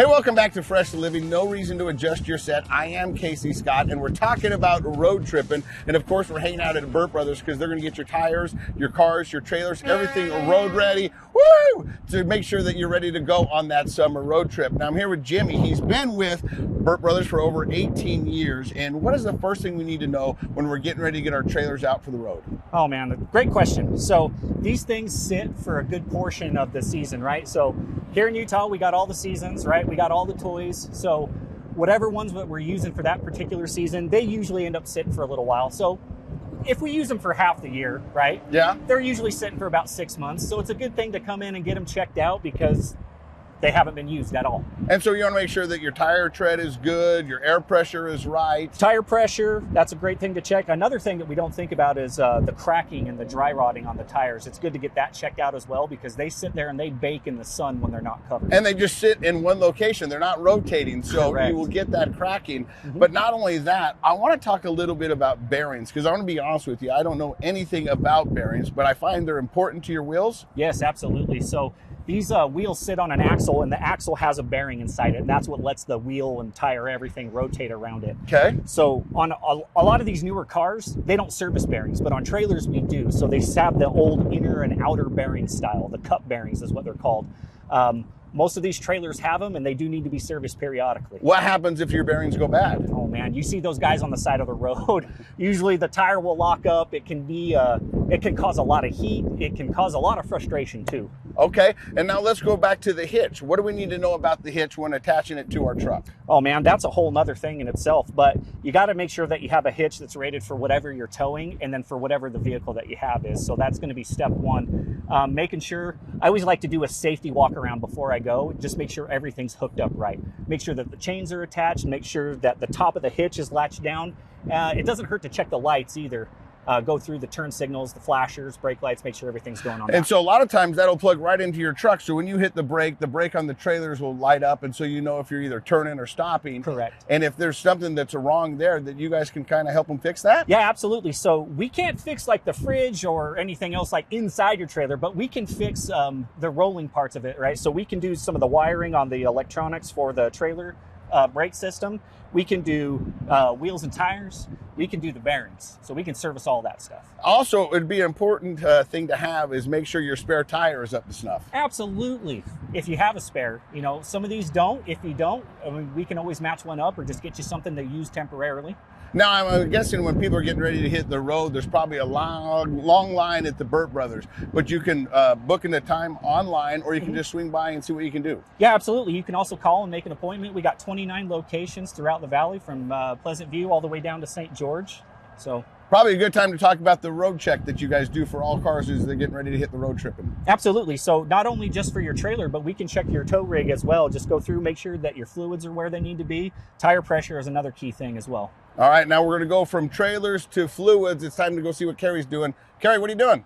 Hey, welcome back to Fresh Living. No reason to adjust your set. I am Casey Scott, and we're talking about road tripping. And of course, we're hanging out at Burt Brothers because they're going to get your tires, your cars, your trailers, everything road ready. Woo! To make sure that you're ready to go on that summer road trip. Now, I'm here with Jimmy. He's been with Burt Brothers for over 18 years. And what is the first thing we need to know when we're getting ready to get our trailers out for the road? Oh man, great question. So these things sit for a good portion of the season, right? So here in Utah, we got all the seasons, right? We got all the toys. So whatever ones that we're using for that particular season, they usually end up sitting for a little while. So if we use them for half the year, right? Yeah. They're usually sitting for about 6 months. So it's a good thing to come in and get them checked out because they haven't been used at all. And so you want to make sure that your tire tread is good, your air pressure is right. Tire pressure, that's a great thing to check. Another thing that we don't think about is the cracking and the dry rotting on the tires. It's good to get that checked out as well because they sit there and they bake in the sun when they're not covered. And they just sit in one location. They're not rotating, so Correct. You will get that cracking. But not only that, I want to talk a little bit about bearings because I want to be honest with you. I don't know anything about bearings, but I find they're important to your wheels. Yes, absolutely. So these wheels sit on an axle, and the axle has a bearing inside it, and that's what lets the wheel and tire, everything rotate around it. Okay. So on a lot of these newer cars, they don't service bearings, but on trailers we do. So they have the old inner and outer bearing style. The cup bearings is what they're called. Most of these trailers have them, and they do need to be serviced periodically. What happens if your bearings go bad? Oh man, you see those guys on the side of the road. Usually the tire will lock up. It can be, it can cause a lot of heat. It can cause a lot of frustration too. Okay, and now let's go back to the hitch. What do we need to know about the hitch when attaching it to our truck? Oh man, that's a whole nother thing in itself, but you got to make sure that you have a hitch that's rated for whatever you're towing and then for whatever the vehicle that you have is. So that's going to be step one. Making sure, I always like to do a safety walk around before I go, just make sure everything's hooked up right. Make sure that the chains are attached, make sure that the top of the hitch is latched down. It doesn't hurt to check the lights either. Go through the turn signals, the flashers, brake lights, make sure everything's going on. And so a lot of times that'll plug right into your truck. So when you hit the brake on the trailers will light up. And so you know if you're either turning or stopping. Correct. And if there's something that's wrong there, that you guys can kind of help them fix that? Yeah, absolutely. So we can't fix like the fridge or anything else like inside your trailer, but we can fix the rolling parts of it, right? So we can do some of the wiring on the electronics for the trailer brake system. We can do wheels and tires. We can do the bearings. So we can service all that stuff. Also, it would be an important thing to have is make sure your spare tire is up to snuff. Absolutely. If you have a spare, you know, some of these don't. If you don't, I mean, we can always match one up or just get you something to use temporarily. Now, I'm guessing when people are getting ready to hit the road, there's probably a long line at the Burt Brothers, but you can book in the time online or you can just swing by and see what you can do. Yeah, absolutely. You can also call and make an appointment. We got 29 locations throughout the valley from Pleasant View all the way down to St. George. So probably a good time to talk about the road check that you guys do for all cars as they're getting ready to hit the road tripping. Absolutely. So not only just for your trailer, but we can check your tow rig as well. Just go through, make sure that your fluids are where they need to be. Tire pressure is another key thing as well. All right, now we're going to go from trailers to fluids. It's time to go see what Carrie's doing. Carrie, what are you doing?